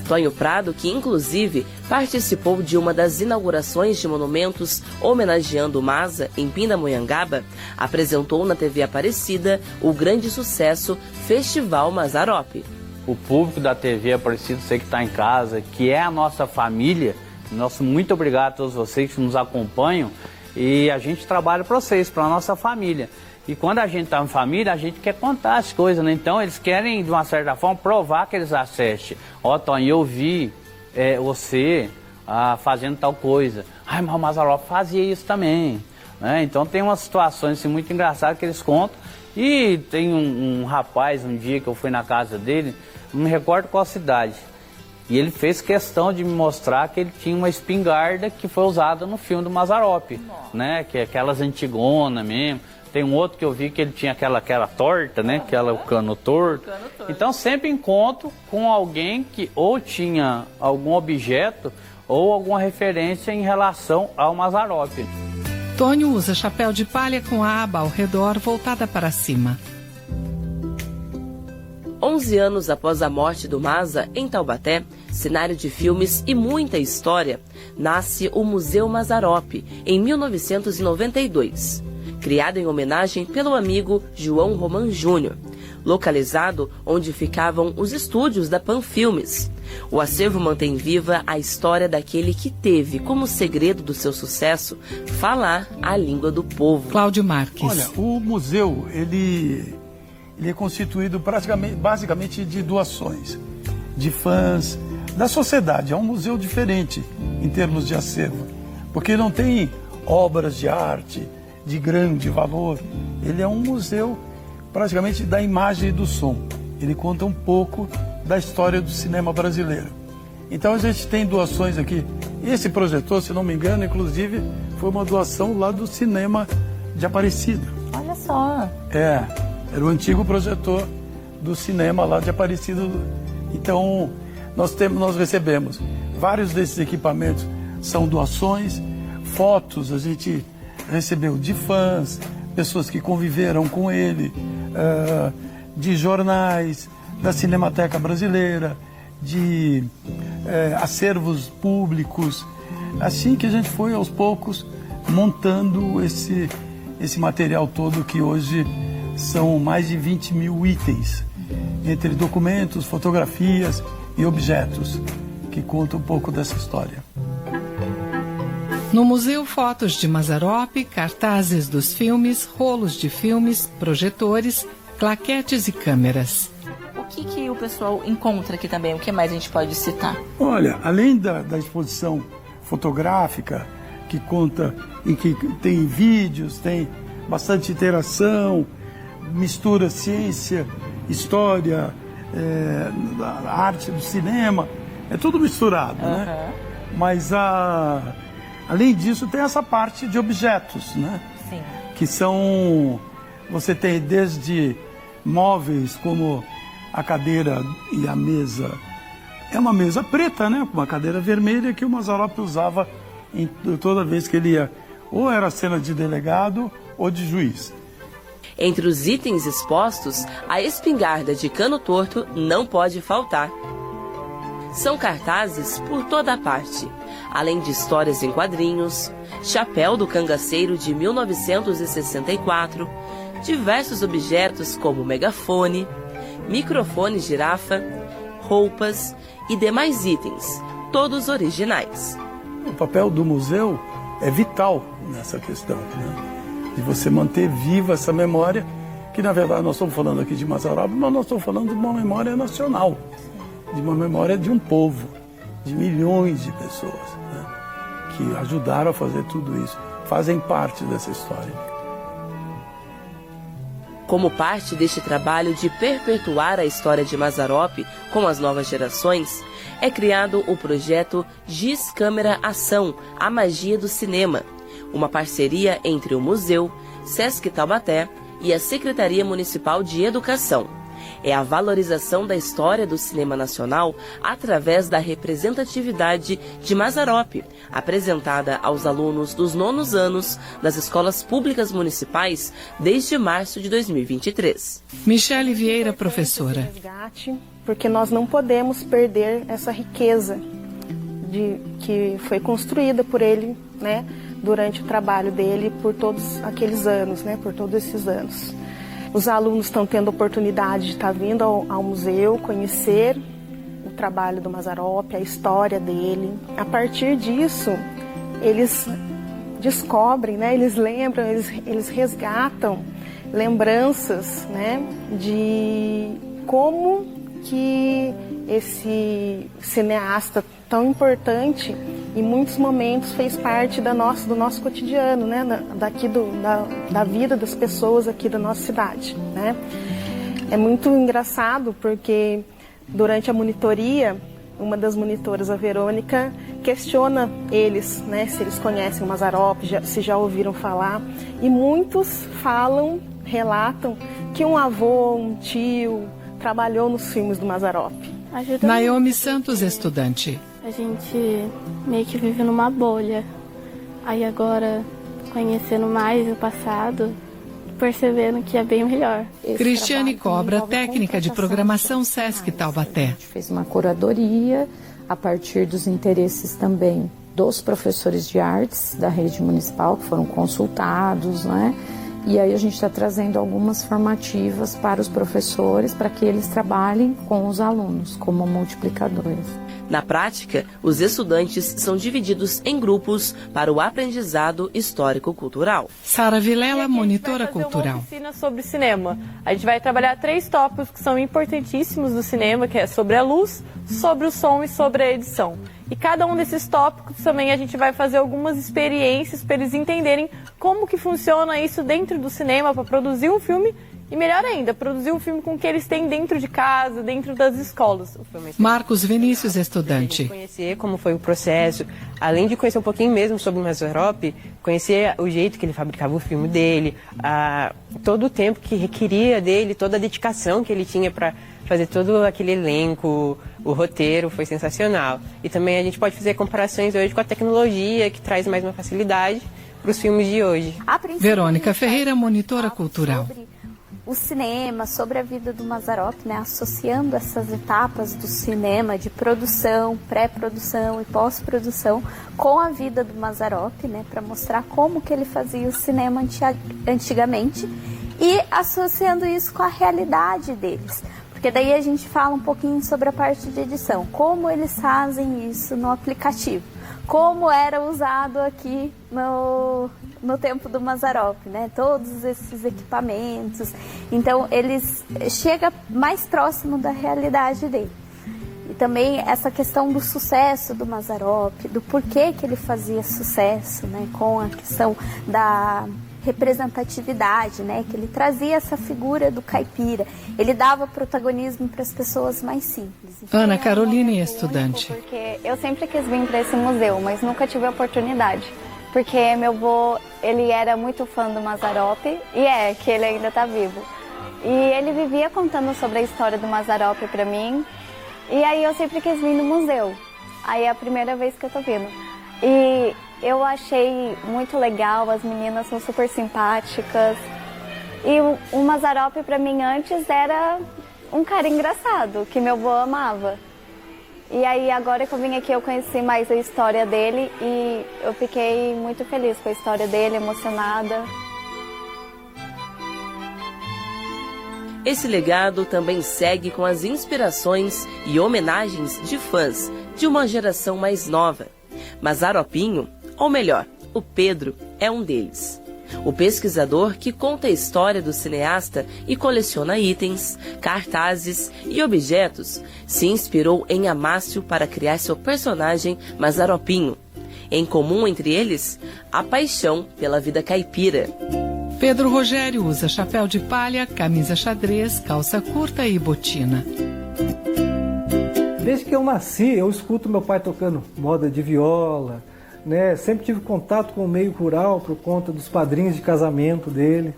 Speaker 4: Tonho Prado, que inclusive participou de uma das inaugurações de monumentos homenageando o Mazza em Pindamonhangaba, apresentou na TV Aparecida o grande sucesso Festival Mazzaropi.
Speaker 16: O público da TV Aparecida, você que está em casa, que é a nossa família, nosso muito obrigado a todos vocês que nos acompanham, e a gente trabalha para vocês, para a nossa família. E quando a gente está em família, a gente quer contar as coisas, né? Então eles querem, de uma certa forma, provar que eles assistem. Tonho, eu vi você fazendo tal coisa. Ai, mas o Mazzaropi fazia isso também. Né? Então tem umas situações assim, muito engraçadas que eles contam. E tem um rapaz, um dia que eu fui na casa dele, não me recordo qual cidade, e ele fez questão de me mostrar que ele tinha uma espingarda que foi usada no filme do Mazzaropi, né? Que é aquelas antigonas mesmo. Tem um outro que eu vi que ele tinha aquela torta, né? O cano torto. Então sempre encontro com alguém que ou tinha algum objeto ou alguma referência em relação ao Mazzaropi.
Speaker 1: Tonho usa chapéu de palha com a aba ao redor voltada para cima.
Speaker 4: 11 anos após a morte do Mazza, em Taubaté, cenário de filmes e muita história, nasce o Museu Mazzaropi, em 1992. Criado em homenagem pelo amigo João Roman Júnior, localizado onde ficavam os estúdios da Pan Filmes. O acervo mantém viva a história daquele que teve como segredo do seu sucesso falar a língua do povo.
Speaker 1: Cláudio Marques.
Speaker 2: Olha, o museu, ele é constituído basicamente de doações, de fãs, da sociedade. É um museu diferente em termos de acervo, porque não tem obras de arte de grande valor. Ele é um museu praticamente da imagem e do som. Ele conta um pouco da história do cinema brasileiro. Então a gente tem doações aqui. Esse projetor, se não me engano, inclusive, foi uma doação lá do cinema de Aparecida.
Speaker 3: só.
Speaker 2: Era o antigo projetor do cinema lá de Aparecida. Então, nós recebemos vários desses equipamentos, são doações, fotos a gente recebeu de fãs, pessoas que conviveram com ele, de jornais, da Cinemateca Brasileira, de acervos públicos. Assim que a gente foi aos poucos montando esse material todo, que hoje são mais de 20 mil itens, entre documentos, fotografias e objetos, que contam um pouco dessa história.
Speaker 1: No museu, fotos de Mazzaropi, cartazes dos filmes, rolos de filmes, projetores, claquetes e câmeras.
Speaker 3: O que o pessoal encontra aqui também? O que mais a gente pode citar?
Speaker 2: Olha, além da exposição fotográfica, que conta em que tem vídeos, tem bastante interação, mistura ciência, história, a arte do cinema, é tudo misturado, né? Mas além disso tem essa parte de objetos, né?
Speaker 3: Sim.
Speaker 2: Que são, você tem desde móveis como a cadeira e a mesa. É uma mesa preta, né? Com uma cadeira vermelha que o Mazzaropi usava toda vez que ele ia, ou era cena de delegado ou de juiz.
Speaker 4: Entre os itens expostos, a espingarda de cano torto não pode faltar. São cartazes por toda parte, além de histórias em quadrinhos, chapéu do cangaceiro de 1964, diversos objetos como megafone, microfone girafa, roupas e demais itens, todos originais.
Speaker 2: O papel do museu é vital nessa questão, né? De você manter viva essa memória, que na verdade nós estamos falando aqui de Mazzaropi, mas nós estamos falando de uma memória nacional, de uma memória de um povo, de milhões de pessoas, né? Que ajudaram a fazer tudo isso, fazem parte dessa história.
Speaker 4: Como parte deste trabalho de perpetuar a história de Mazzaropi com as novas gerações, é criado o projeto Giz Câmera Ação, a magia do cinema, uma parceria entre o Museu, Sesc Taubaté e a Secretaria Municipal de Educação. É a valorização da história do cinema nacional através da representatividade de Mazzaropi, apresentada aos alunos dos 9º anos das escolas públicas municipais desde março de 2023.
Speaker 1: Michele Vieira, professora.
Speaker 15: Porque nós não podemos perder essa riqueza que foi construída por ele, né, durante o trabalho dele por todos aqueles anos, né, por todos esses anos. Os alunos estão tendo a oportunidade de estar vindo ao museu, conhecer o trabalho do Mazzaropi, a história dele. A partir disso, eles descobrem, né, eles lembram, eles resgatam lembranças, né, de como que esse cineasta tão importante em muitos momentos fez parte do nosso cotidiano, né? Da vida das pessoas aqui da nossa cidade, né? É muito engraçado porque durante a monitoria, uma das monitoras, a Verônica, questiona eles, né? Se eles conhecem o Mazzaropi, se já ouviram falar, e muitos relatam que um avô, um tio trabalhou nos filmes do Mazzaropi.
Speaker 1: Naomi Santos, estudante.
Speaker 17: A gente meio que vive numa bolha. Aí agora, conhecendo mais o passado, percebendo que é bem melhor.
Speaker 1: Cristiane Cobra, técnica de programação Sesc Taubaté.
Speaker 18: A gente fez uma curadoria a partir dos interesses também dos professores de artes da rede municipal, que foram consultados, né? E aí a gente está trazendo algumas formativas para os professores, para que eles trabalhem com os alunos como multiplicadores.
Speaker 4: Na prática, os estudantes são divididos em grupos para o aprendizado histórico-cultural.
Speaker 1: Sara Vilela, monitora cultural.
Speaker 19: Uma oficina sobre cinema. A gente vai trabalhar 3 tópicos que são importantíssimos do cinema, que é sobre a luz, sobre o som e sobre a edição. E cada um desses tópicos também a gente vai fazer algumas experiências para eles entenderem como que funciona isso dentro do cinema para produzir um filme E melhor ainda, produzir um filme com o que eles têm dentro de casa, dentro das escolas.
Speaker 1: Marcos Vinícius, estudante.
Speaker 20: Conhecer como foi o processo, além de conhecer um pouquinho mesmo sobre o Mazzaropi, conhecer o jeito que ele fabricava o filme dele, todo o tempo que requeria dele, toda a dedicação que ele tinha para fazer todo aquele elenco, o roteiro foi sensacional. E também a gente pode fazer comparações hoje com a tecnologia, que traz mais uma facilidade para os filmes de hoje.
Speaker 1: Verônica Ferreira, monitora cultural.
Speaker 21: O cinema, sobre a vida do Mazzaropi, né, associando essas etapas do cinema de produção, pré-produção e pós-produção com a vida do Mazzaropi, né, para mostrar como que ele fazia o cinema antigamente e associando isso com a realidade deles. Porque daí a gente fala um pouquinho sobre a parte de edição, como eles fazem isso no aplicativo, como era usado aqui no tempo do Mazzaropi, né? Todos esses equipamentos. Então, eles chegam mais próximo da realidade dele. E também essa questão do sucesso do Mazzaropi, do porquê que ele fazia sucesso, né? Com a questão da representatividade, né? Que ele trazia essa figura do caipira. Ele dava protagonismo para as pessoas mais simples.
Speaker 1: Ana Caroline, estudante.
Speaker 22: Porque eu sempre quis vir para esse museu, mas nunca tive a oportunidade. Porque meu avô, ele era muito fã do Mazzaropi, e que ele ainda está vivo. E ele vivia contando sobre a história do Mazzaropi para mim, e aí eu sempre quis vir no museu. Aí é a primeira vez que eu tô vindo. E eu achei muito legal, as meninas são super simpáticas. E o Mazzaropi para mim antes era um cara engraçado, que meu avô amava. E aí agora que eu vim aqui eu conheci mais a história dele e eu fiquei muito feliz com a história dele, emocionada.
Speaker 4: Esse legado também segue com as inspirações e homenagens de fãs de uma geração mais nova. Mazzaropinho, ou melhor, o Pedro, é um deles. O pesquisador que conta a história do cineasta e coleciona itens, cartazes e objetos, se inspirou em Amácio para criar seu personagem Mazzaropinho. Em comum entre eles, a paixão pela vida caipira.
Speaker 1: Pedro Rogério usa chapéu de palha, camisa xadrez, calça curta e botina.
Speaker 23: Desde que eu nasci, eu escuto meu pai tocando moda de viola, né? Sempre tive contato com o meio rural por conta dos padrinhos de casamento dele.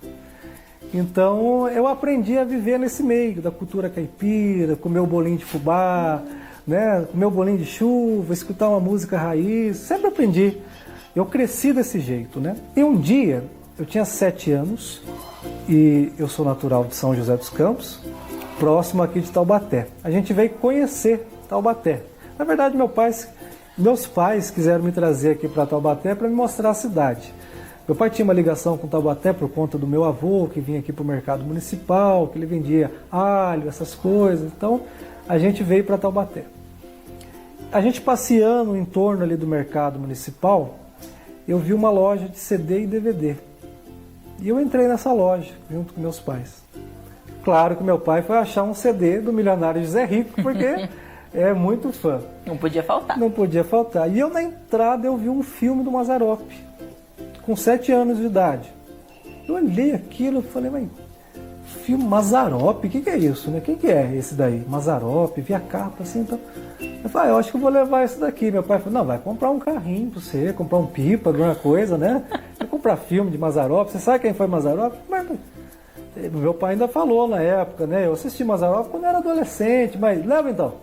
Speaker 23: Então eu aprendi a viver nesse meio da cultura caipira, comer o bolinho de fubá, né? Comer o bolinho de chuva, escutar uma música raiz. Sempre aprendi. Eu cresci desse jeito, né? E um dia, eu tinha 7 anos e eu sou natural de São José dos Campos, próximo aqui de Taubaté. A gente veio conhecer Taubaté. Na verdade, meus pais quiseram me trazer aqui para Taubaté para me mostrar a cidade. Meu pai tinha uma ligação com Taubaté por conta do meu avô, que vinha aqui para o mercado municipal, que ele vendia alho, essas coisas. Então, a gente veio para Taubaté. A gente passeando em torno ali do mercado municipal, eu vi uma loja de CD e DVD. E eu entrei nessa loja, junto com meus pais. Claro que meu pai foi achar um CD do milionário José Rico, porque é muito fã.
Speaker 3: Não podia faltar.
Speaker 23: Não podia faltar. E eu, na entrada, eu vi um filme do Mazzaropi, com 7 anos de idade. Eu olhei aquilo e falei, mas filme Mazzaropi, o que é isso, né? Quem que é esse daí? Mazzaropi, vi a capa assim, então... Eu falei, eu acho que eu vou levar esse daqui. Meu pai falou, não, vai comprar um carrinho pra você, comprar um pipa, alguma coisa, né? Vai comprar filme de Mazzaropi, você sabe quem foi Mazzaropi? Mas... meu pai ainda falou na época, né? Eu assisti Mazzaropi quando eu era adolescente, mas leva então.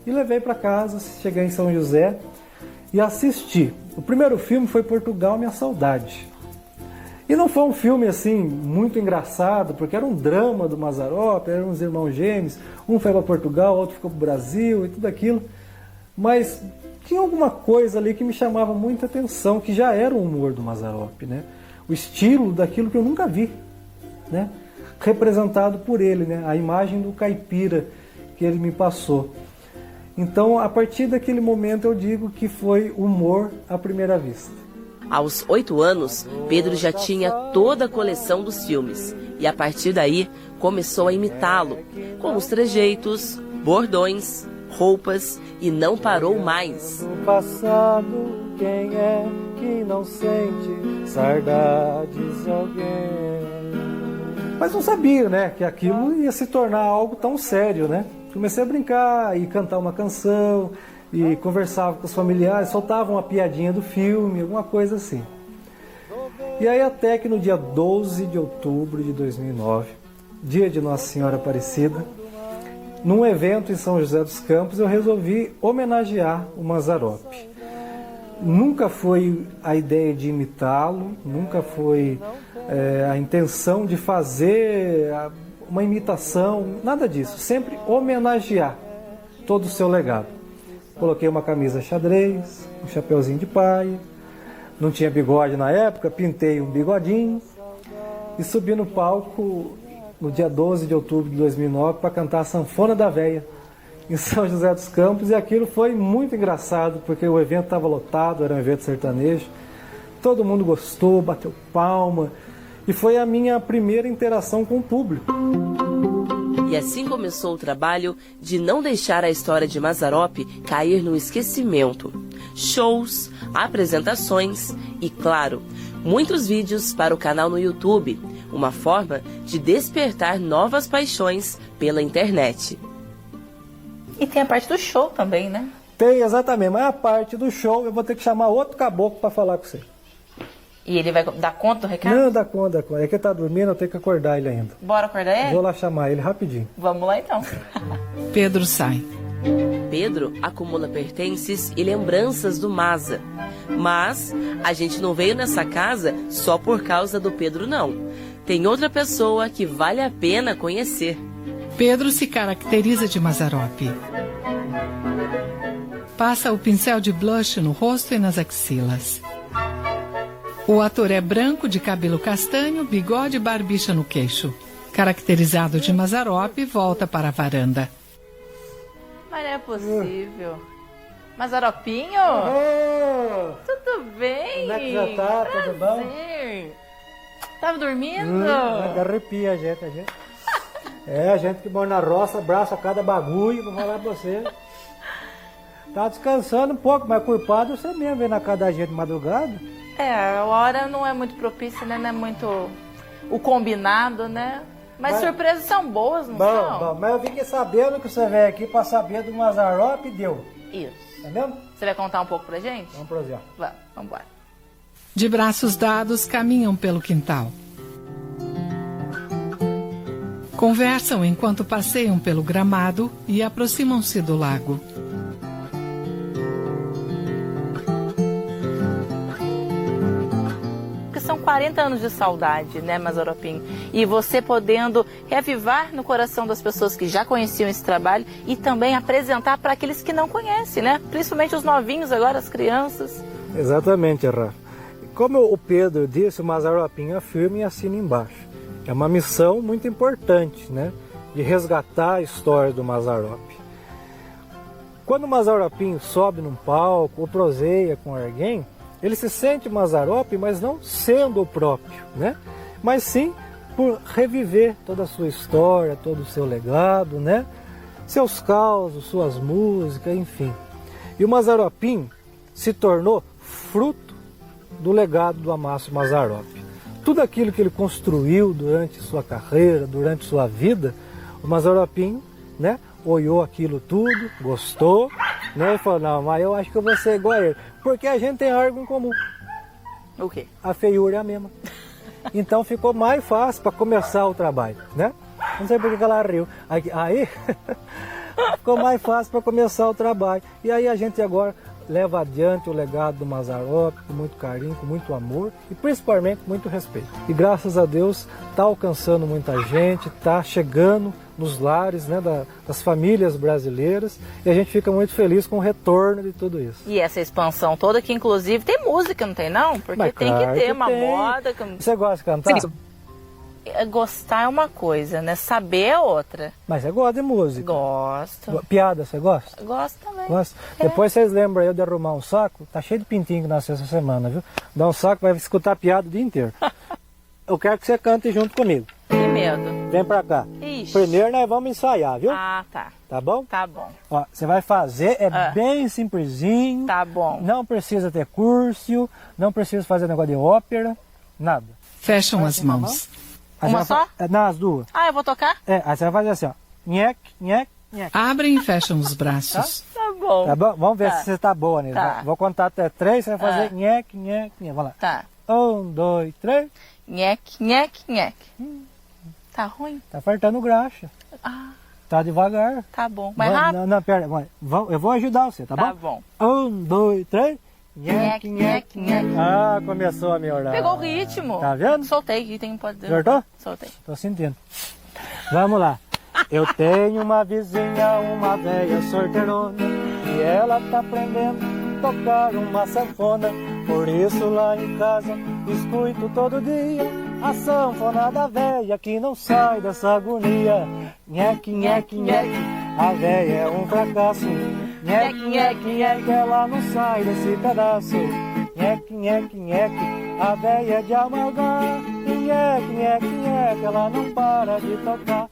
Speaker 23: E levei para casa, cheguei em São José e assisti. O primeiro filme foi Portugal, Minha Saudade. E não foi um filme assim muito engraçado, porque era um drama do Mazzaropi, eram uns irmãos gêmeos, um foi para Portugal, outro ficou para o Brasil e tudo aquilo. Mas tinha alguma coisa ali que me chamava muita atenção, que já era o humor do Mazzaropi, né? O estilo daquilo que eu nunca vi, né? Representado por ele, né? A imagem do caipira que ele me passou. Então, a partir daquele momento, eu digo que foi humor à primeira vista.
Speaker 4: Aos 8 anos, Pedro já tinha toda a coleção dos filmes e, a partir daí, começou a imitá-lo, com os trejeitos, bordões, roupas e não parou mais.
Speaker 23: No passado, quem é que não sente saudades de alguém? Mas não sabia, né, que aquilo ia se tornar algo tão sério, né? Comecei a brincar e cantar uma canção, e conversava com os familiares, soltava uma piadinha do filme, alguma coisa assim. E aí até que no dia 12 de outubro de 2009, dia de Nossa Senhora Aparecida, num evento em São José dos Campos, eu resolvi homenagear o Mazzaropi. Nunca foi a ideia de imitá-lo, nunca foi a intenção de fazer uma imitação, nada disso. Sempre homenagear todo o seu legado. Coloquei uma camisa xadrez, um chapeuzinho de paia, não tinha bigode na época, pintei um bigodinho e subi no palco no dia 12 de outubro de 2009 para cantar a Sanfona da Véia em São José dos Campos, e aquilo foi muito engraçado, porque o evento estava lotado, era um evento sertanejo, todo mundo gostou, bateu palma, e foi a minha primeira interação com o público.
Speaker 4: E assim começou o trabalho de não deixar a história de Mazzaropi cair no esquecimento. Shows, apresentações e, claro, muitos vídeos para o canal no YouTube, uma forma de despertar novas paixões pela internet.
Speaker 3: E tem a parte do show também, né?
Speaker 23: Tem, exatamente, mas a parte do show eu vou ter que chamar outro caboclo para falar com você.
Speaker 3: E ele vai dar conta do recado?
Speaker 23: Não, dá conta. É que ele tá dormindo, eu tenho que acordar ele ainda.
Speaker 3: Bora acordar ele?
Speaker 23: Vou lá chamar ele rapidinho.
Speaker 3: Vamos lá então.
Speaker 1: Pedro sai.
Speaker 4: Pedro acumula pertences e lembranças do Mazza. Mas a gente não veio nessa casa só por causa do Pedro, não. Tem outra pessoa que vale a pena conhecer.
Speaker 1: Pedro se caracteriza de Mazzaropi. Passa o pincel de blush no rosto e nas axilas. O ator é branco, de cabelo castanho, bigode e barbicha no queixo. Caracterizado de Mazzaropi, volta para a varanda.
Speaker 3: Mas não é possível. Mazzaropinho? Tudo bem?
Speaker 23: Como é que já tá? Tudo bom?
Speaker 3: Tava dormindo?
Speaker 23: Arrepia a gente. A gente que mora na roça, abraça cada bagulho, vou falar pra você. Tá descansando um pouco, mas culpado você mesmo, vem na casa da gente de madrugada.
Speaker 3: A hora não é muito propícia, né? Não é muito o combinado, né? Mas surpresas são boas, não são?
Speaker 23: Bom, mas eu fiquei sabendo que você veio aqui pra saber do Mazzaropi e deu.
Speaker 3: Isso.
Speaker 23: Entendeu?
Speaker 3: Você vai contar um pouco pra gente?
Speaker 23: Vamos pro Zé.
Speaker 3: Vamos embora.
Speaker 1: De braços dados, caminham pelo quintal. Conversam enquanto passeiam pelo gramado e aproximam-se do lago.
Speaker 3: São 40 anos de saudade, né, Mazzaropinho? E você podendo reavivar no coração das pessoas que já conheciam esse trabalho e também apresentar para aqueles que não conhecem, né? Principalmente os novinhos agora, as crianças.
Speaker 23: Exatamente, Rafa. Como o Pedro disse, o Mazzaropinho afirma e assina embaixo. É uma missão muito importante, né? De resgatar a história do Mazzaropi. Quando o Mazzaropinho sobe num palco ou proseia com alguém, ele se sente Mazzaropi, mas não sendo o próprio, né? Mas sim por reviver toda a sua história, todo o seu legado, né? Seus causos, suas músicas, enfim. E o Mazzaropinho se tornou fruto do legado do Amácio Mazzaropi. Tudo aquilo que ele construiu durante sua carreira, durante sua vida, o Mazzaropinho, né, olhou aquilo tudo, gostou, né, e falou, não, mas eu acho que eu vou ser igual a ele. Porque a gente tem algo em comum.
Speaker 3: O quê?
Speaker 23: A feiura é a mesma. Então ficou mais fácil para começar o trabalho, né? Não sei por que ela riu. Aí ficou mais fácil para começar o trabalho. E aí a gente agora leva adiante o legado do Mazzaropi com muito carinho, com muito amor e principalmente com muito respeito. E graças a Deus está alcançando muita gente, está chegando nos lares, né, das famílias brasileiras, e a gente fica muito feliz com o retorno de tudo isso.
Speaker 3: E essa expansão toda que inclusive tem música, não tem não? Porque
Speaker 23: mas
Speaker 3: tem
Speaker 23: claro
Speaker 3: que ter
Speaker 23: que
Speaker 3: uma
Speaker 23: tem.
Speaker 3: moda.
Speaker 23: Você gosta de cantar?
Speaker 3: Sim. Gostar é uma coisa, né? Saber é outra.
Speaker 23: Mas você gosta de música?
Speaker 3: Gosto.
Speaker 23: Piada, você gosta?
Speaker 3: Gosto também.
Speaker 23: Gosta? Depois vocês lembram aí de arrumar um saco, tá cheio de pintinho que nasceu essa semana, viu? Dá um saco, vai escutar piada o dia inteiro. Eu quero que você cante junto comigo.
Speaker 3: Que medo.
Speaker 23: Vem pra cá.
Speaker 3: Ixi.
Speaker 23: Primeiro nós vamos ensaiar, viu?
Speaker 3: Ah, tá.
Speaker 23: Tá bom?
Speaker 3: Tá bom.
Speaker 23: Ó, você vai fazer, bem simplesinho.
Speaker 3: Tá bom.
Speaker 23: Não precisa ter curso, não precisa fazer negócio de ópera, nada.
Speaker 1: Fecham as mãos.
Speaker 19: Uma só?
Speaker 11: Não, as duas.
Speaker 19: Ah, eu vou tocar?
Speaker 11: Aí você vai fazer assim, ó. Nhec, nhec, nhec.
Speaker 1: Abrem e fecham os braços.
Speaker 19: Tá bom.
Speaker 11: Tá bom? Vamos ver se você tá boa nisso.
Speaker 19: Tá.
Speaker 11: Vou contar até 3, você vai fazer nhec, nhec, nhec. Vamos lá.
Speaker 19: Tá.
Speaker 11: 1, 2, 3.
Speaker 19: Nhec, nhec, nhec. Tá ruim?
Speaker 11: Tá faltando graxa.
Speaker 19: Ah,
Speaker 11: Tá devagar.
Speaker 19: tá bom. Mais rápido?
Speaker 11: Não, pera. Eu vou ajudar você, tá bom?
Speaker 19: Tá bom.
Speaker 11: 1, 2, 3.
Speaker 19: Nhec, nhec, nhec.
Speaker 11: Ah, começou a melhorar.
Speaker 19: Pegou o ritmo.
Speaker 11: Tá vendo?
Speaker 19: Soltei, item pode derrubar.
Speaker 11: Acertou?
Speaker 19: Soltei.
Speaker 11: Tô sentindo. Vamos lá. Eu tenho uma vizinha, uma velha sorteirona, e ela tá aprendendo a tocar uma sanfona. Por isso lá em casa escuto todo dia a sanfona da velha que não sai dessa agonia. Nhec, nhec, nhec, a velha é um fracasso. Nhec, nhec, nhec, ela não sai desse pedaço. Nhec, nhec, nhec, a velha é de amargar. Nhec, nhec, nhec, ela não para de tocar.